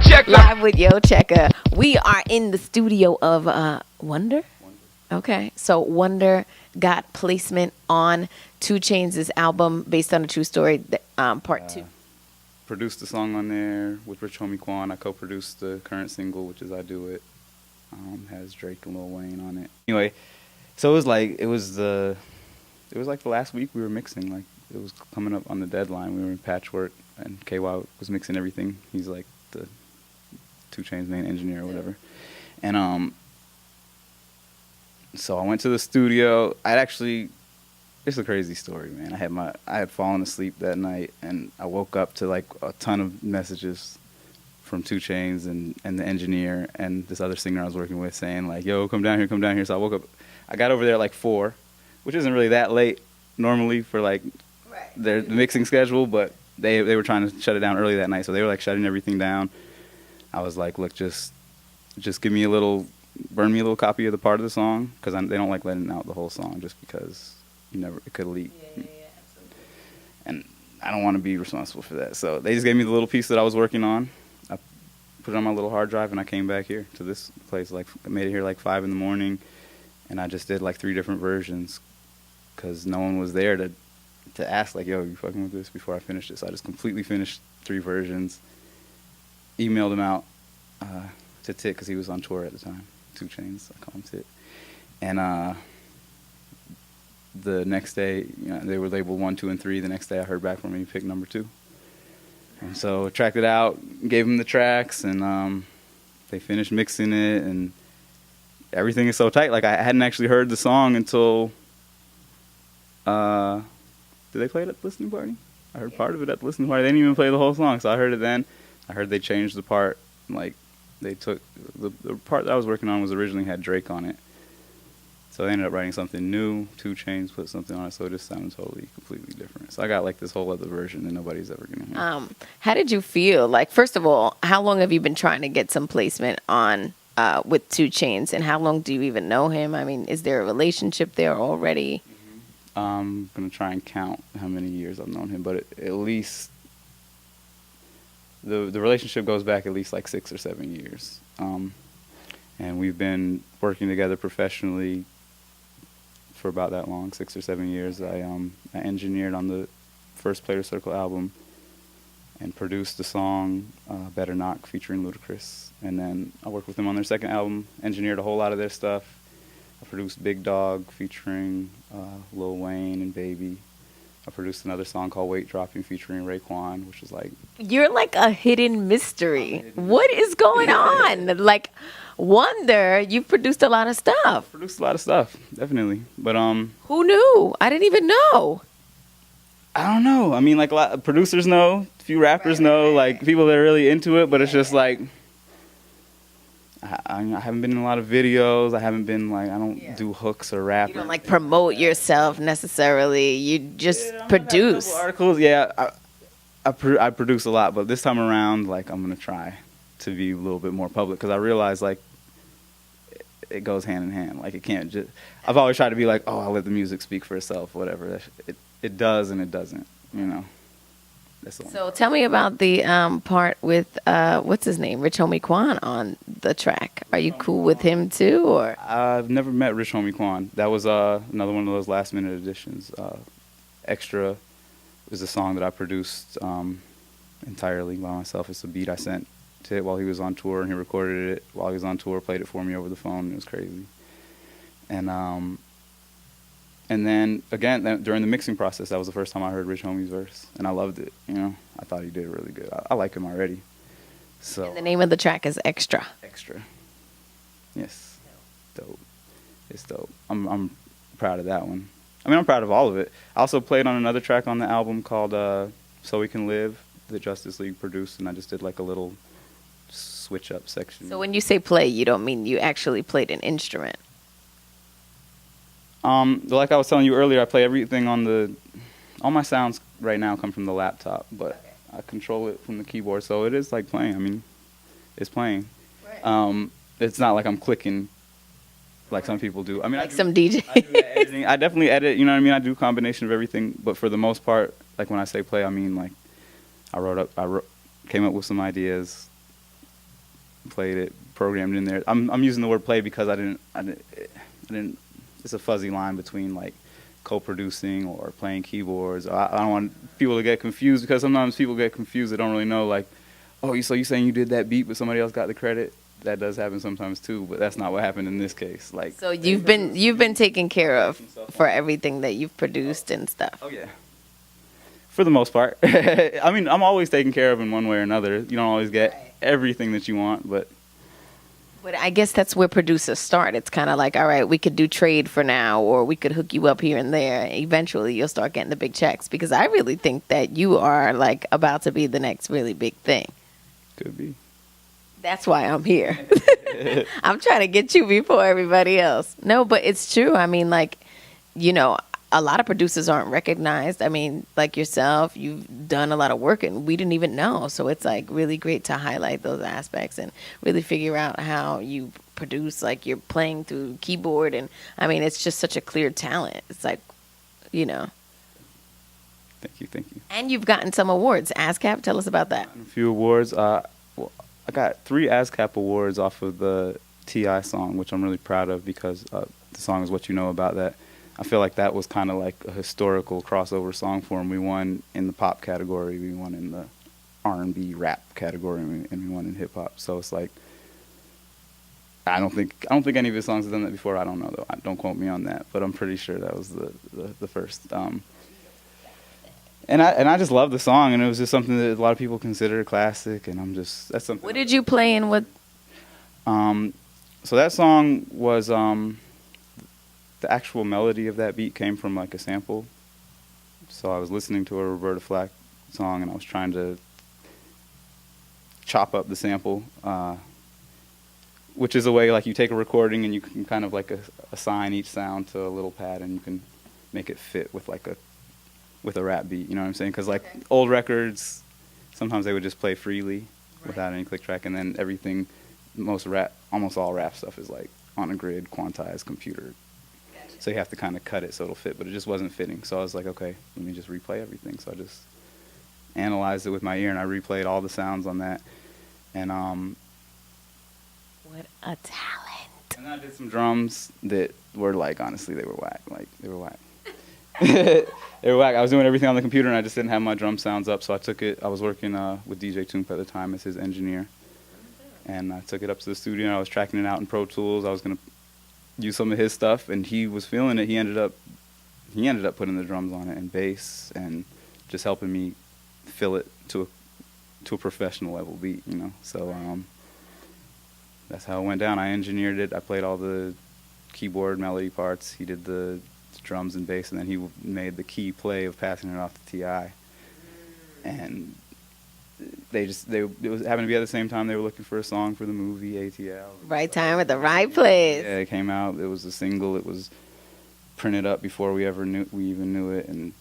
Checka. Live with Yo Checka. We are in the studio of Wonder. Okay, so Wonder got placement on 2 Chainz' album based on a true story, part 2. Produced the song on there with Rich Homie Quan. I co-produced the current single, which is I Do It. Has Drake and Lil Wayne on it. Anyway, so it was like the last week we were mixing. Like it was coming up on the deadline. We were in patchwork, and KY was mixing everything. He's like the 2 Chainz main engineer or whatever. And so I went to the studio. It's a crazy story, man. I had fallen asleep that night, and I woke up to like a ton of messages from 2 Chainz and the engineer and this other singer I was working with saying like, "Yo, come down here." So I woke up. I got over there at like 4, which isn't really that late normally for like their mixing schedule, but they were trying to shut it down early that night, so they were like shutting everything down. I was like, "Look, just give me burn me a little copy of the part of the song, because they don't like letting out the whole song just because it could leak." Yeah, absolutely. And I don't want to be responsible for that. So they just gave me the little piece that I was working on. I put it on my little hard drive, and I came back here to this place. Like, I made it here like 5 in the morning, and I just did like 3 different versions because no one was there to ask like, "Yo, you fucking with this?" before I finished it. So I just completely finished 3 versions, emailed them out to Tit because he was on tour at the time. 2 Chainz, I call him Tit. And the next day, they were labeled 1, 2, and 3. The next day I heard back from him, he picked number 2. And so I tracked it out, gave him the tracks, and they finished mixing it, and everything is so tight. Like, I hadn't actually heard the song until, did they play it at the listening party? I heard part of it at the listening party. They didn't even play the whole song, so I heard it then. I heard they changed the part, like, they took, the part that I was working on was originally had Drake on it. So they ended up writing something new. 2 Chainz put something on it, so it just sounded completely different. So I got like this whole other version that nobody's ever gonna hear. How did you feel? Like, first of all, how long have you been trying to get some placement on with 2 Chainz, and how long do you even know him? I mean, is there a relationship there already? I'm gonna try and count how many years I've known him, but at least the relationship goes back at least like 6 or 7 years. And we've been working together professionally for about that long, 6 or 7 years. I engineered on the first Player Circle album and produced the song Better Knock featuring Ludacris. And then I worked with them on their second album, engineered a whole lot of their stuff. I produced Big Dog featuring Lil Wayne and Baby. I produced another song called Weight Dropping featuring Raekwon, which is like... You're like a hidden mystery. What is going on? Like, Wonder, you've produced a lot of stuff. Produced a lot of stuff, definitely. But who knew? I didn't even know. I don't know. I mean, like, a lot of producers know, a few rappers know, like people that are really into it. But it's just like I haven't been in a lot of videos. I haven't been like, I don't do hooks or rap. You don't like promote yourself necessarily. You just produce. Articles, yeah. I produce a lot, but this time around, like, I'm gonna try to be a little bit more public because I realize like it goes hand in hand. Like, it can't just. I've always tried to be like, oh, I'll let the music speak for itself, whatever. It does and it doesn't, That's all. So tell me about the part with what's his name, Rich Homie Quan on the track. Are you cool with him too, or? I've never met Rich Homie Quan. That was another one of those last minute additions. Extra was a song that I produced entirely by myself. It's a beat I sent to it while he was on tour, and he recorded it while he was on tour, played it for me over the phone. It was crazy. And then, again, during the mixing process, that was the first time I heard Rich Homie's verse, and I loved it, I thought he did it really good. I like him already. So. And the name of the track is Extra. Extra. Yes. Dope. It's dope. I'm proud of that one. I mean, I'm proud of all of it. I also played on another track on the album called So We Can Live, that Justice League produced, and I just did like a little switch-up section. So when you say play, you don't mean you actually played an instrument? Like I was telling you earlier, I play everything on all my sounds right now come from the laptop, but I control it from the keyboard, so it is like playing. I mean, it's playing. Right. It's not like I'm clicking like some people do. I mean, like some DJ. I do that editing. I definitely edit, you know what I mean? I do a combination of everything, but for the most part, like when I say play, I mean like I came up with some ideas, played it, programmed in there. I'm using the word play because I didn't. It's a fuzzy line between like co-producing or playing keyboards. I don't want people to get confused because sometimes people get confused. They don't really know like, oh, so you saying you did that beat, but somebody else got the credit? That does happen sometimes too, but that's not what happened in this case. Like, So you've been taken care of for everything that you've produced and stuff. oh yeah, for the most part. I mean, I'm always taken care of in one way or another. You don't always get everything that you want, but I guess that's where producers start. It's kind of like, all right, we could do trade for now, or we could hook you up here and there. Eventually, you'll start getting the big checks because I really think that you are like about to be the next really big thing. could be. That's why I'm here. I'm trying to get you before everybody else. No, but it's true. I mean, like, you know, a lot of producers aren't recognized. I mean, like yourself, you've done a lot of work and we didn't even know. So it's like really great to highlight those aspects and really figure out how you produce, like you're playing through keyboard. And I mean, it's just such a clear talent. It's like, you know. Thank you. And you've gotten some awards. ASCAP, tell us about that. A few awards. I got 3 ASCAP awards off of the T.R.U song, which I'm really proud of because the song is What You Know About That. I feel like that was kind of like a historical crossover song for him. We won in the pop category, we won in the R&B rap category, and we won in hip hop. So it's like I don't think any of his songs have done that before. I don't know though. Don't quote me on that, but I'm pretty sure that was the first. And I just love the song, and it was just something that a lot of people consider a classic, and that's something. What did you play and what? So that song was the actual melody of that beat came from like a sample. So I was listening to a Roberta Flack song, and I was trying to chop up the sample, which is a way like you take a recording and you can kind of like assign each sound to a little pad, and you can make it fit with like with a rap beat, you know what I'm saying? Because like old records, sometimes they would just play freely without any click track, and then everything, almost all rap stuff is like on a grid, quantized computer. Gotcha. So you have to kind of cut it so it'll fit, but it just wasn't fitting. So I was like, okay, let me just replay everything. So I just analyzed it with my ear, and I replayed all the sounds on that. And what a talent! And I did some drums that were like, honestly, they were whack. They were whack. They were whack. I was doing everything on the computer, and I just didn't have my drum sounds up. So I took it. I was working with DJ Toomp at the time as his engineer, and I took it up to the studio. And I was tracking it out in Pro Tools. I was gonna use some of his stuff, and he was feeling it. He ended up putting the drums on it and bass, and just helping me fill it to a professional level beat. You know. So that's how it went down. I engineered it. I played all the keyboard melody parts. He did the drums and bass, and then he made the key play of passing it off to T.I. And it happened to be at the same time they were looking for a song for the movie ATL. Right time at the right place. Yeah, it came out. It was a single. It was printed up before we even knew it, and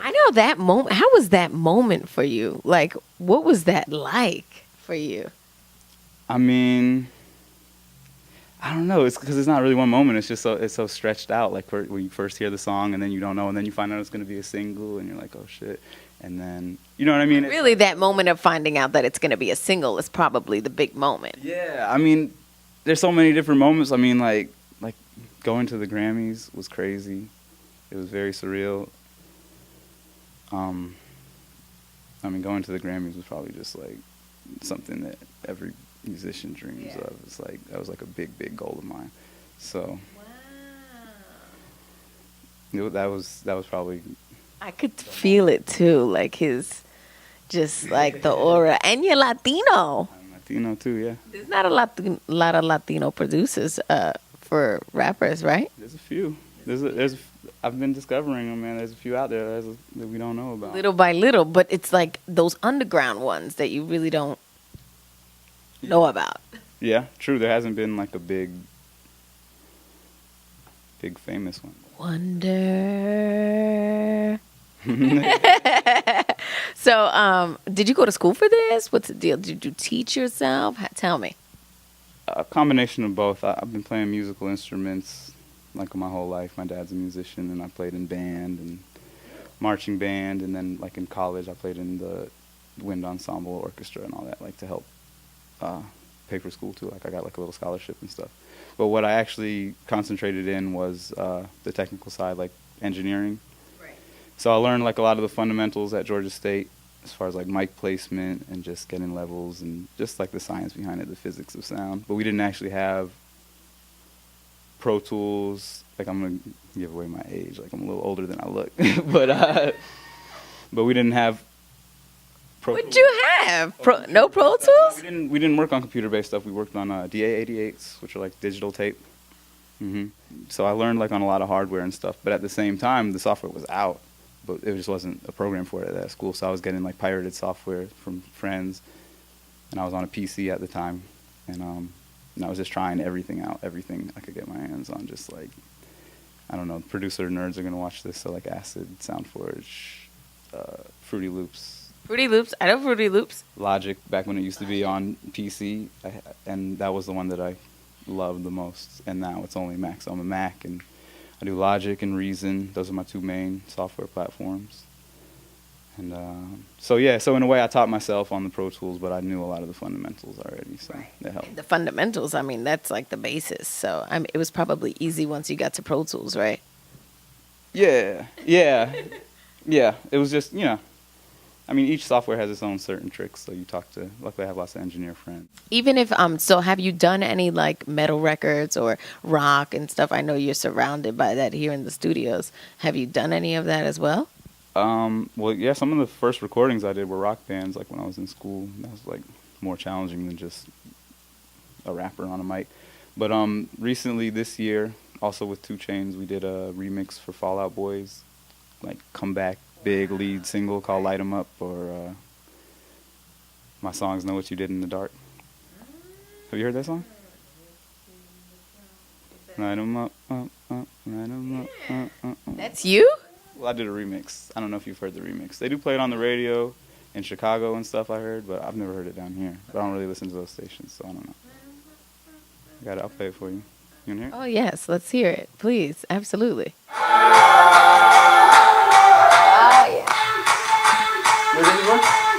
I know that moment. How was that moment for you? Like, what was that like for you? I mean, I don't know. It's because it's not really one moment. It's just so stretched out. Like when you first hear the song, and then you don't know, and then you find out it's going to be a single, and you're like, oh shit. And then you know what I mean. Really, that moment of finding out that it's going to be a single is probably the big moment. Yeah, I mean, there's so many different moments. I mean, like going to the Grammys was crazy. It was very surreal. I mean, going to the Grammys was probably just like something that every musician dreams of. It's like that was like a big goal of mine. So that was probably. I could feel it too, like his, just like the aura. And you're Latino. I'm Latino too, yeah. There's not a lot of Latino producers for rappers, right? There's a few. I've been discovering them, man. There's a few out there that we don't know about. Little by little, but it's like those underground ones that you really don't know about. Yeah, true. There hasn't been like a big famous one. Wonder. So, did you go to school for this? What's the deal? Did you teach yourself? Tell me. A combination of both. I've been playing musical instruments like my whole life. My dad's a musician, and I played in band and marching band, and then like in college I played in the wind ensemble, orchestra, and all that, like to help pay for school too. Like I got like a little scholarship and stuff. But what I actually concentrated in was the technical side, like engineering. Right. So I learned like a lot of the fundamentals at Georgia State, as far as like mic placement and just getting levels and just like the science behind it, the physics of sound. But we didn't actually have Pro Tools. Like I'm gonna give away my age. Like I'm a little older than I look, but we didn't have. What'd you have? No Pro Tools? We didn't work on computer-based stuff. We worked on DA88s, which are like digital tape. So I learned like on a lot of hardware and stuff. But at the same time, the software was out, but it just wasn't a program for it at that school. So I was getting like pirated software from friends, and I was on a PC at the time, and I was just trying everything out, everything I could get my hands on. Just like, I don't know, producer nerds are gonna watch this. So like Acid, SoundForge, Fruity Loops. Fruity Loops. I know Fruity Loops. Logic, back when it used to be on PC, and that was the one that I loved the most. And now it's only Mac, so I'm a Mac, and I do Logic and Reason. Those are my two main software platforms. And so in a way I taught myself on the Pro Tools, but I knew a lot of the fundamentals already, so that helped. The fundamentals, I mean, that's like the basis. So it was probably easy once you got to Pro Tools, right? Yeah. It was just, I mean, each software has its own certain tricks, so luckily I have lots of engineer friends. Even if, so have you done any like metal records or rock and stuff? I know you're surrounded by that here in the studios. Have you done any of that as well? Well, yeah, some of the first recordings I did were rock bands, like when I was in school. That was like more challenging than just a rapper on a mic. But recently this year, also with 2 Chainz, we did a remix for Fall Out Boy's like comeback big lead single called Light 'Em Up, or my songs Know What You Did in the Dark. Have you heard that song? Light 'em up, light 'em up. That's you? Well, I did a remix. I don't know if you've heard the remix. They do play it on the radio in Chicago and stuff, I heard, but I've never heard it down here. But I don't really listen to those stations, so I don't know. I'll play it for you. You want to hear it? Oh, yes. Let's hear it. Please. Absolutely. Where's it from?